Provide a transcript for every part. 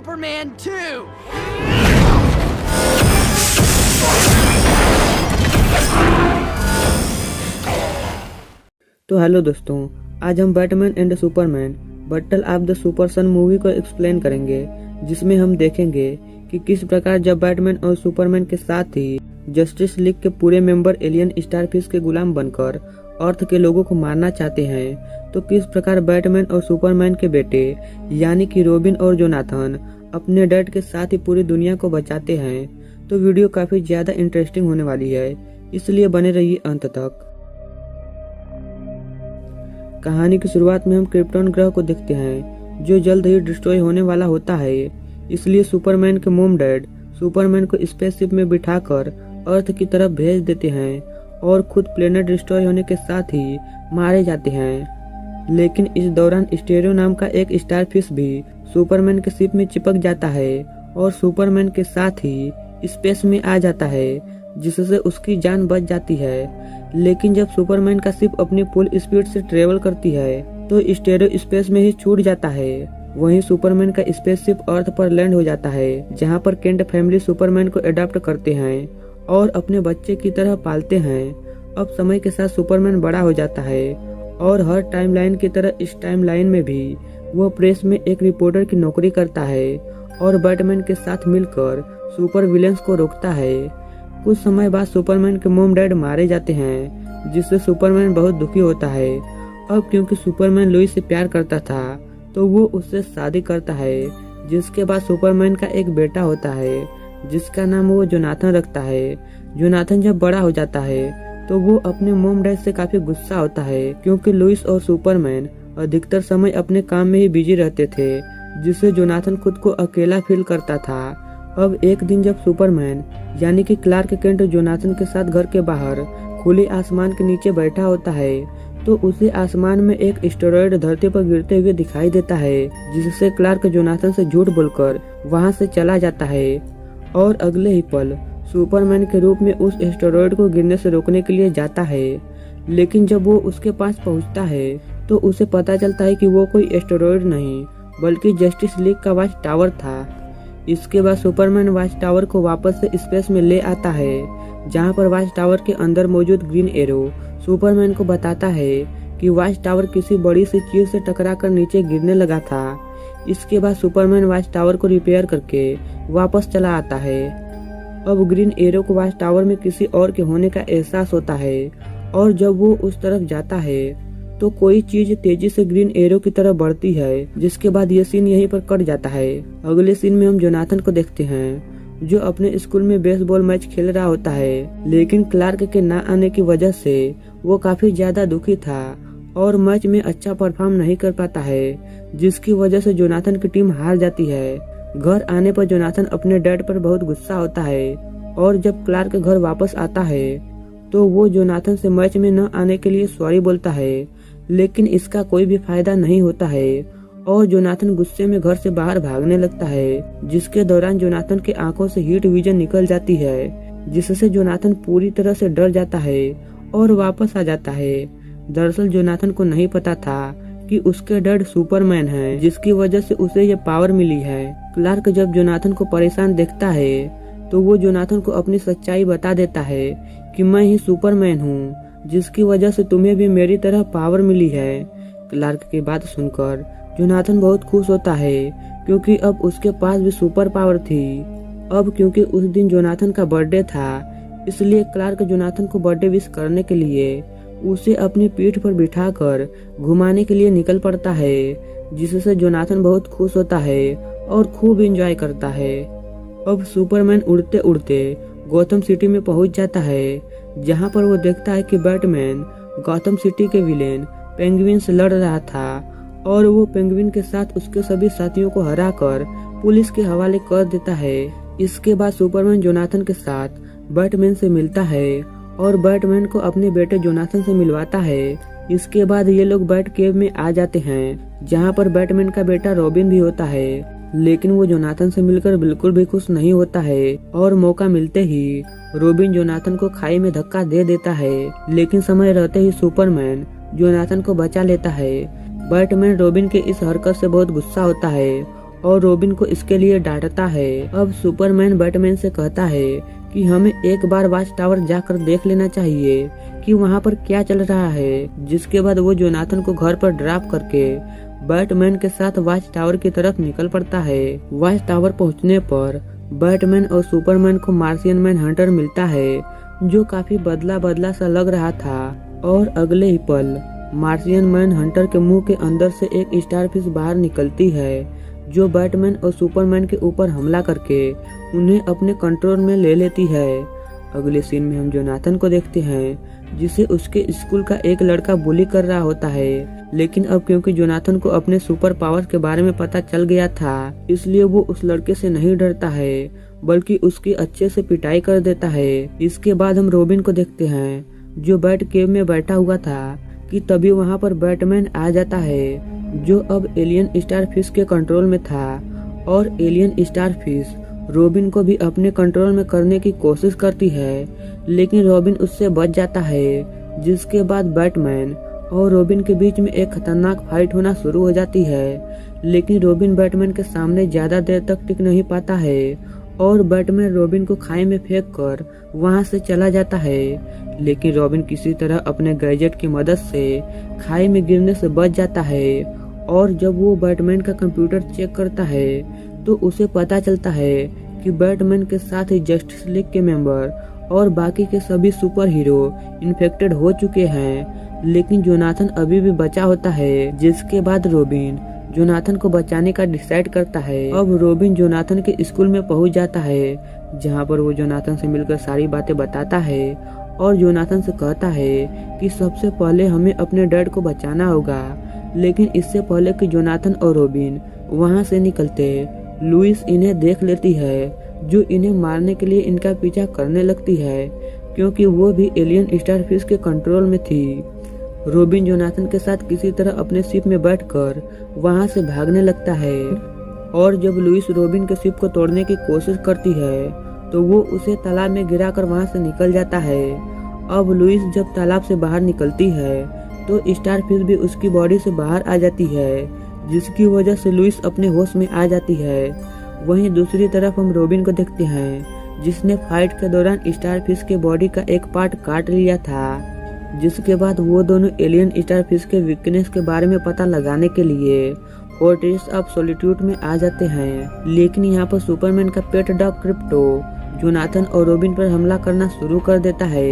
Superman 2! तो hello दोस्तों, आज हम Batman and Superman battle of the super son movie को एक्सप्लेन करेंगे, जिसमें हम देखेंगे कि किस प्रकार जब बैटमैन और सुपरमैन के साथ ही जस्टिस लीग के पूरे मेंबर एलियन स्टारफिश के गुलाम बनकर अर्थ के लोगों को मारना चाहते हैं, तो किस प्रकार बैटमैन और सुपरमैन के बेटे यानी कि रॉबिन और जोनाथन अपने डैड के साथ ही पूरी दुनिया को बचाते हैं। तो वीडियो काफी ज्यादा इंटरेस्टिंग होने वाली है, इसलिए बने रहिए अंत तक। कहानी की शुरुआत में हम क्रिप्टॉन ग्रह को देखते हैं, जो जल्द ही डिस्ट्रॉय होने वाला होता है। इसलिए सुपरमैन के मॉम डैड सुपरमैन को स्पेसशिप में बिठाकर अर्थ की तरफ भेज देते हैं और खुद प्लेनेट डिस्ट्रॉय होने के साथ ही मारे जाते हैं। लेकिन इस दौरान स्टेरियो नाम का एक स्टारफिश भी सुपरमैन के शिप में चिपक जाता है और सुपरमैन के साथ ही स्पेस में आ जाता है, जिससे उसकी जान बच जाती है। लेकिन जब सुपरमैन का शिप अपनी फुल स्पीड से ट्रेवल करती है तो स्टेरियो स्पेस में ही छूट जाता है। वहीं सुपरमैन का स्पेसशिप अर्थ पर लैंड हो जाता है, जहां पर केंट फैमिली सुपरमैन को अडॉप्ट करते हैं और अपने बच्चे की तरह पालते हैं। अब समय के साथ सुपरमैन बड़ा हो जाता है और हर टाइमलाइन की तरह इस टाइमलाइन में भी वो प्रेस में एक रिपोर्टर की नौकरी करता है और बैटमैन के साथ मिलकर सुपर विलेंस को रोकता है। कुछ समय बाद सुपरमैन के मॉम डैड मारे जाते हैं, जिससे सुपरमैन बहुत दुखी होता है। अब क्योंकि सुपरमैन लुइस से प्यार करता था तो वो उससे शादी करता है, जिसके बाद सुपरमैन का एक बेटा होता है, जिसका नाम वो जोनाथन रखता है। जोनाथन जब बड़ा हो जाता है तो वो अपने मॉम डैड से काफी गुस्सा होता है, क्योंकि लुइस और सुपरमैन अधिकतर समय अपने काम में ही बिजी रहते थे, जिससे जोनाथन खुद को अकेला फील करता था। अब एक दिन जब सुपरमैन यानी कि क्लार्क केंट जोनाथन के साथ घर के बाहर खुले आसमान के नीचे बैठा होता है, तो उसे आसमान में एक एस्टेरॉयड धरती पर गिरते हुए दिखाई देता है, जिससे क्लार्क जोनाथन से झूठ बोलकर वहां से चला जाता है और अगले ही पल सुपरमैन के रूप में उस एस्टेरॉयड को गिरने से रोकने के लिए जाता है। लेकिन जब वो उसके पास पहुंचता है तो उसे पता चलता है कि वो कोई एस्टेरॉयड नहीं बल्कि जस्टिस लीग का वॉच टावर था। इसके बाद सुपरमैन वॉच टावर को वापस से स्पेस में ले आता है, जहां पर वॉच टावर के अंदर मौजूद ग्रीन एरो सुपरमैन को बताता है कि वॉच टावर किसी बड़ी सी चीज से टकराकर नीचे गिरने लगा था। इसके बाद सुपरमैन वॉच टावर को रिपेयर करके वापस चला आता है। अब ग्रीन एरो को वॉच टावर में किसी और के होने का एहसास होता है और जब वो उस तरफ जाता है तो कोई चीज तेजी से ग्रीन एरो की तरफ बढ़ती है, जिसके बाद ये सीन यहीं पर कट जाता है। अगले सीन में हम जोनाथन को देखते हैं, जो अपने स्कूल में बेसबॉल मैच खेल रहा होता है, लेकिन क्लार्क के ना आने की वजह से वो काफी ज्यादा दुखी था और मैच में अच्छा परफॉर्म नहीं कर पाता है, जिसकी वजह से जोनाथन की टीम हार जाती है। घर आने पर जोनाथन अपने डैड पर बहुत गुस्सा होता है और जब क्लार्क घर वापस आता है तो वो जोनाथन से मैच में न आने के लिए सॉरी बोलता है, लेकिन इसका कोई भी फायदा नहीं होता है और जोनाथन गुस्से में घर से बाहर भागने लगता है, जिसके दौरान जोनाथन के आंखों से हीट विजन निकल जाती है, जिससे जोनाथन पूरी तरह से डर जाता है और वापस आ जाता है। दरअसल जोनाथन को नहीं पता था कि उसके डैड सुपरमैन है, जिसकी वजह से उसे ये पावर मिली है। क्लार्क जब जोनाथन को परेशान देखता है तो वो जोनाथन को अपनी सच्चाई बता देता है कि मैं ही सुपरमैन हूँ, जिसकी वजह से तुम्हें भी मेरी तरह पावर मिली है। क्लार्क की बात सुनकर जोनाथन बहुत खुश होता है, क्योंकि अब उसके पास भी सुपर पावर थी। अब क्योंकि उस दिन जोनाथन का बर्थडे था, इसलिए क्लार्क जोनाथन को बर्थडे विश करने के लिए उसे अपनी पीठ पर बिठाकर घुमाने के लिए निकल पड़ता है, जिससे जोनाथन बहुत खुश होता है और खूब एंजॉय करता है। अब सुपरमैन उड़ते उड़ते गौथम सिटी में पहुंच जाता है, जहां पर वो देखता है कि बैटमैन गौथम सिटी के विलेन पेंगुइन से लड़ रहा था और वो पेंगुइन के साथ उसके सभी साथियों को हराकर पुलिस के हवाले कर देता है। इसके बाद सुपरमैन जोनाथन के साथ बैटमैन से मिलता है और बैटमैन को अपने बेटे जोनाथन से मिलवाता है। इसके बाद ये लोग बैट केव में आ जाते हैं, जहाँ पर बैटमैन का बेटा रॉबिन भी होता है, लेकिन वो जोनाथन से मिलकर बिल्कुल भी खुश नहीं होता है और मौका मिलते ही रॉबिन जोनाथन को खाई में धक्का दे देता है। लेकिन समय रहते ही सुपरमैन जोनाथन को बचा लेता है। बैटमैन रॉबिन के इस हरकत से बहुत गुस्सा होता है और रॉबिन को इसके लिए डांटता है। अब सुपरमैन बैटमैन से कहता है कि हमें एक बार वॉच टावर जाकर देख लेना चाहिए कि वहाँ पर क्या चल रहा है। जिसके बाद वो जोनाथन को घर पर ड्रॉप करके बैटमैन के साथ वॉच टावर की तरफ निकल पड़ता है। वॉच टावर पहुँचने पर बैटमैन और सुपरमैन को मार्शियन मैन हंटर मिलता है, जो काफी बदला बदला सा लग रहा था। और अगले ही पल मार्शियन मैन हंटर के मुंह के अंदर से एक स्टारफिश बाहर निकलती है, जो बैटमैन और सुपरमैन के ऊपर हमला करके उन्हें अपने कंट्रोल में ले लेती है। अगले सीन में हम जोनाथन को देखते हैं, जिसे उसके स्कूल का एक लड़का बुली कर रहा होता है। लेकिन अब क्योंकि जोनाथन को अपने सुपर पावर के बारे में पता चल गया था, इसलिए वो उस लड़के से नहीं डरता है, बल्कि उसकी अच्छे से पिटाई कर देता है। इसके बाद हम रॉबिन को देखते हैं, जो बैट केव में बैठा हुआ था कि तभी वहाँ पर बैटमैन आ जाता है, जो अब एलियन स्टारफिश के कंट्रोल में था। और एलियन स्टारफिश रॉबिन को भी अपने कंट्रोल में करने की कोशिश करती है, लेकिन रॉबिन उससे बच जाता है। जिसके बाद बैटमैन और रॉबिन के बीच में एक खतरनाक फाइट होना शुरू हो जाती है। लेकिन रॉबिन बैटमैन के सामने ज्यादा देर तक टिक नहीं पाता है और बैटमैन रॉबिन को खाई में फेंक कर वहां से चला जाता है। लेकिन रॉबिन किसी तरह अपने गैजेट की मदद से खाई में गिरने से बच जाता है। और जब वो बैटमैन का कंप्यूटर चेक करता है तो उसे पता चलता है कि बैटमैन के साथ ही जस्टिस लीग के मेंबर और बाकी के सभी सुपर हीरो इन्फेक्टेड हो चुके हैं। लेकिन जोनाथन अभी भी बचा होता है। जिसके बाद रॉबिन जोनाथन को बचाने का डिसाइड करता है। अब रॉबिन जोनाथन के स्कूल में पहुंच जाता है, जहां पर वो जोनाथन से मिलकर सारी बातें बताता है और जोनाथन से कहता है कि सबसे पहले हमें अपने डैड को बचाना होगा। लेकिन इससे पहले कि जोनाथन और रॉबिन वहां से निकलते, लुइस इन्हें देख लेती है, जो इन्हें मारने के लिए इनका पीछा करने लगती है, क्योंकि वो भी एलियन स्टारफिश के कंट्रोल में थी। रॉबिन जोनाथन के साथ किसी तरह अपने शिप में बैठकर वहां से भागने लगता है। और जब लुइस रॉबिन के शिप को तोड़ने की कोशिश करती है तो वो उसे तालाब में गिराकर वहां से निकल जाता है। अब लुइस जब तालाब से बाहर निकलती है तो स्टारफिश भी उसकी बॉडी से बाहर आ जाती है, जिसकी वजह से लुइस अपने होश में आ जाती है। वहीं दूसरी तरफ हम रॉबिन को देखते हैं, जिसने फाइट के दौरान स्टारफिश के बॉडी का एक पार्ट काट लिया था। जिसके बाद वो दोनों एलियन स्टारफिश के वीकनेस के बारे में पता लगाने के लिए फोर्ट्रेस ऑफ सॉलिट्यूड में आ जाते हैं। लेकिन यहाँ पर सुपरमैन का पेट डॉग क्रिप्टो जोनाथन और रॉबिन पर हमला करना शुरू कर देता है।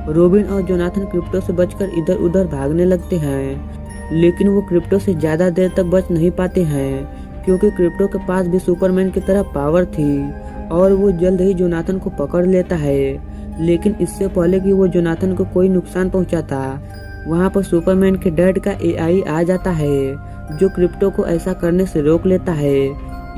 रॉबिन और जोनाथन क्रिप्टो से बचकर इधर उधर भागने लगते हैं, लेकिन वो क्रिप्टो से ज्यादा देर तक बच नहीं पाते हैं, क्योंकि क्रिप्टो के पास भी सुपरमैन की तरह पावर थी और वो जल्द ही जोनाथन को पकड़ लेता है। लेकिन इससे पहले कि वो जोनाथन को कोई नुकसान पहुंचाता, वहां पर सुपरमैन के डैड का एआई आ जाता है, जो क्रिप्टो को ऐसा करने से रोक लेता है।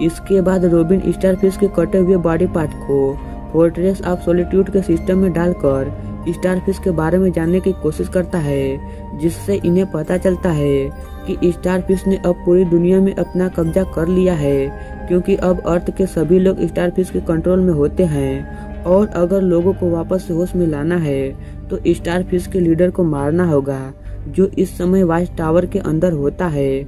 इसके बाद रॉबिन स्टारफिश के कटे हुए बॉडी पार्ट को फोर्ट्रेस ऑफ सॉलिट्यूड के सिस्टम में डालकर स्टारफिश के बारे में जानने की कोशिश करता है, जिससे इन्हें पता चलता है कि स्टारफिश ने अब पूरी दुनिया में अपना कब्जा कर लिया है, क्योंकि अब अर्थ के सभी लोग स्टारफिश के कंट्रोल में होते हैं। और अगर लोगों को वापस से होश में लाना है तो स्टारफिश के लीडर को मारना होगा, जो इस समय वॉच टावर के अंदर होता है।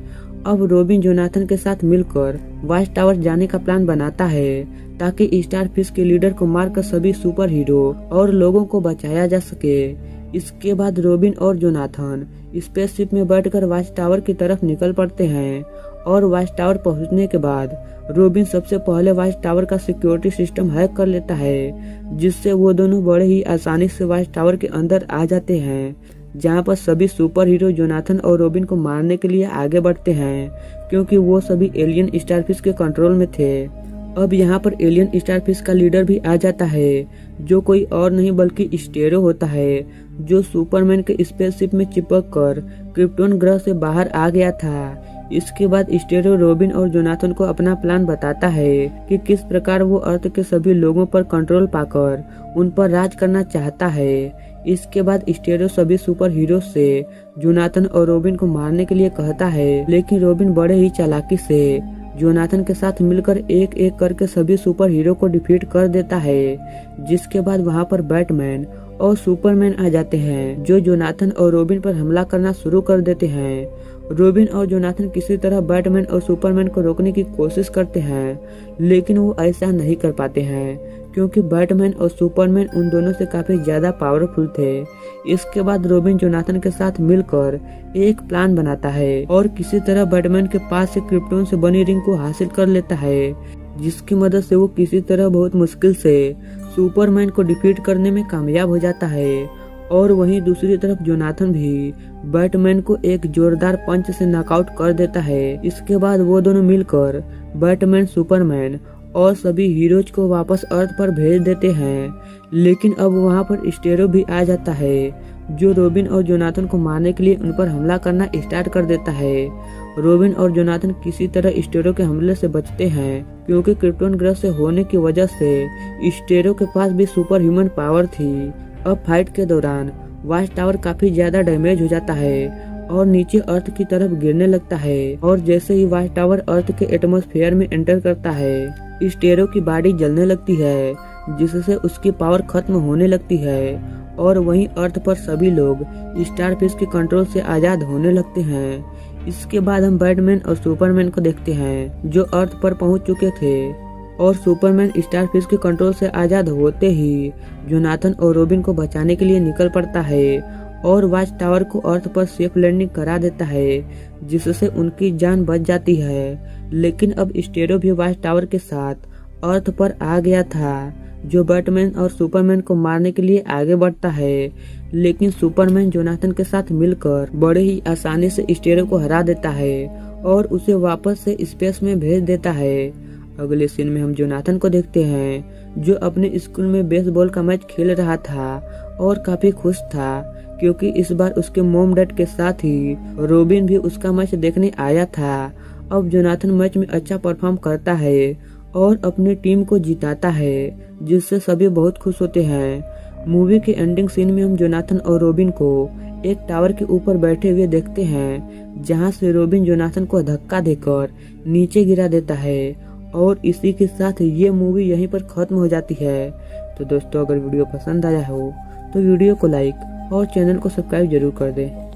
अब रॉबिन जोनाथन के साथ मिलकर वॉच टावर जाने का प्लान बनाता है, ताकि स्टारफिश के लीडर को मारकर सभी सुपर हीरो और लोगों को बचाया जा सके। इसके बाद रॉबिन और जोनाथन स्पेसशिप में बैठकर वॉच टावर की तरफ निकल पड़ते हैं। और वॉच टावर पहुंचने के बाद रॉबिन सबसे पहले वॉच टावर का सिक्योरिटी सिस्टम हैक कर लेता है, जिससे वो दोनों बड़े ही आसानी से वॉच टावर के अंदर आ जाते हैं, जहां पर सभी सुपर हीरो जोनाथन और रॉबिन को मारने के लिए आगे बढ़ते हैं, क्योंकि वो सभी एलियन स्टारफिश के कंट्रोल में थे। अब यहाँ पर एलियन स्टारफिश का लीडर भी आ जाता है, जो कोई और नहीं बल्कि स्टेरो होता है, जो सुपरमैन के स्पेसशिप में चिपक कर क्रिप्टोन ग्रह से बाहर आ गया था। इसके बाद स्टेरो रॉबिन और जोनाथन को अपना प्लान बताता है कि किस प्रकार वो अर्थ के सभी लोगों पर कंट्रोल पाकर उन पर राज करना चाहता है। इसके बाद स्टेरो सभी सुपर हीरो से जोनाथन और रॉबिन को मारने के लिए कहता है, लेकिन रॉबिन बड़े ही चालाकी से जोनाथन के साथ मिलकर एक एक करके सभी सुपर हीरो को डिफीट कर देता है। जिसके बाद वहां पर बैटमैन और सुपरमैन आ जाते हैं, जो जोनाथन और रॉबिन पर हमला करना शुरू कर देते हैं। रोबिन और जोनाथन किसी तरह बैटमैन और सुपरमैन को रोकने की कोशिश करते हैं, लेकिन वो ऐसा नहीं कर पाते हैं क्योंकि बैटमैन और सुपरमैन उन दोनों से काफी ज्यादा पावरफुल थे। इसके बाद रोबिन जोनाथन के साथ मिलकर एक प्लान बनाता है और किसी तरह बैटमैन के पास से क्रिप्टोन से बनी रिंग को हासिल कर लेता है, जिसकी मदद से वो किसी तरह बहुत मुश्किल से सुपरमैन को डिफीट करने में कामयाब हो जाता है। और वहीं दूसरी तरफ जोनाथन भी बैटमैन को एक जोरदार पंच से नॉकआउट कर देता है। इसके बाद वो दोनों मिलकर बैटमैन, सुपरमैन और सभी हीरोज को वापस अर्थ पर भेज देते हैं, लेकिन अब वहां पर स्टेरो भी आ जाता है जो रोबिन और जोनाथन को मारने के लिए उन पर हमला करना स्टार्ट कर देता है। रोबिन और जोनाथन किसी तरह स्टेरो के हमले से बचते हैं क्योंकि क्रिप्टोन ग्रह से होने की वजह से स्टेरो के पास भी सुपर ह्यूमन पावर थी। अब फाइट के दौरान वॉच टावर काफी ज्यादा डैमेज हो जाता है और नीचे अर्थ की तरफ गिरने लगता है, और जैसे ही वॉच टावर अर्थ के एटमॉस्फेयर में एंटर करता है, स्टेरो की बॉडी जलने लगती है जिससे उसकी पावर खत्म होने लगती है। और वहीं अर्थ पर सभी लोग स्टारफिश के कंट्रोल से आजाद होने लगते हैं। इसके बाद हम बैटमैन और सुपरमैन को देखते हैं जो अर्थ पर पहुंच चुके थे, और सुपरमैन स्टारफिश के कंट्रोल से आजाद होते ही जोनाथन और रोबिन को बचाने के लिए निकल पड़ता है और वॉच टावर को अर्थ पर सेफ लैंडिंग करा देता है, जिससे उनकी जान बच जाती है। लेकिन अब स्टेरो भी वॉच टावर के साथ अर्थ पर आ गया था, जो बैटमैन और सुपरमैन को मारने के लिए आगे बढ़ता है। लेकिन सुपरमैन जोनाथन के साथ मिलकर बड़े ही आसानी से स्टेरो को हरा देता है और उसे वापस से स्पेस में भेज देता है। अगले सीन में हम जोनाथन को देखते हैं जो अपने स्कूल में बेसबॉल का मैच खेल रहा था और काफी खुश था क्योंकि इस बार उसके मॉम डैड के साथ ही रोबिन भी उसका मैच देखने आया था। अब जोनाथन मैच में अच्छा परफॉर्म करता है और अपनी टीम को जिताता है, जिससे सभी बहुत खुश होते हैं। मूवी के एंडिंग सीन में हम जोनाथन और रोबिन को एक टावर के ऊपर बैठे हुए देखते हैं, जहां से रोबिन जोनाथन को धक्का देकर नीचे गिरा देता है। और इसी के साथ ये मूवी यहीं पर खत्म हो जाती है। तो दोस्तों, अगर वीडियो पसंद आया हो तो वीडियो को लाइक और चैनल को सब्सक्राइब जरूर कर दें।